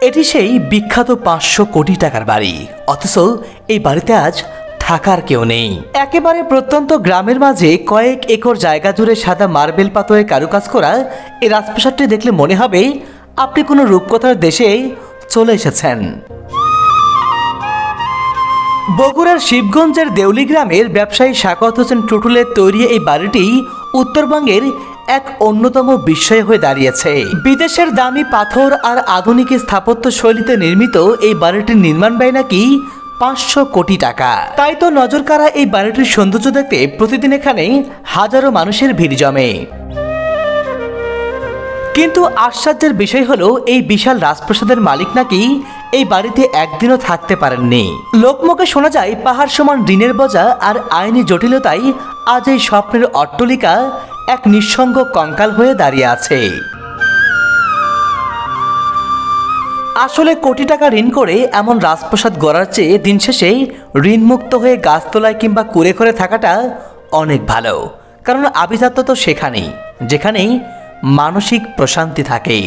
এটি সেই বিখ্যাত 500 কোটি টাকার বাড়ি, অথচ এই বাড়িতে আজ থাকার কেউ নেই। একেবারে প্রত্যন্ত গ্রামের মাঝে কয়েক একর জায়গা জুড়ে সাদা মার্বেল পাথরে কারুকাজ করা এই রাজপ্রাসাদটি দেখলে মনে হবে আপনি কোনো রূপকথার দেশে চলে এসেছেন। বগুড়ার শিবগঞ্জের দেউলি গ্রামের ব্যবসায়ী শাকওয়াত হোসেন টুটুলের তৈরি এই বাড়িটি উত্তরবঙ্গের এক অন্যতম বিস্ময় হয়ে দাঁড়িয়েছে। বিদেশের দামি পাথর আর আধুনিক স্থাপত্য শৈলীতে নির্মিত এই বাড়িটির নির্মাণ ব্যয় নাকি 500 কোটি টাকা। তাই তো নজর কাড়া এই বাড়িটির সৌন্দর্য দেখতে প্রতিদিন এখানে হাজারো মানুষের ভিড় জমে। কিন্তু আশ্চর্যের বিষয় হলো এই বিশাল রাজপ্রাসাদের মালিক নাকি এই বাড়িতে একদিনও থাকতে পারেননি। লোকমুখে শোনা যায় পাহাড় সমান ঋণের বোঝা আর আইনি জটিলতায় আজ এই স্বপ্নের অট্টালিকা এক নিঃসঙ্গ কঙ্কাল হয়ে দাঁড়িয়ে আছে। আসলে কোটি টাকা ঋণ করে এমন রাজপ্রাসাদ গড়ার চেয়ে দিন শেষে ঋণমুক্ত হয়ে গাছতলায় কিংবা কুড়ে করে থাকাটা অনেক ভালো, কারণ আভিজাত্য তো সেখানেই যেখানে মানসিক প্রশান্তি থাকে।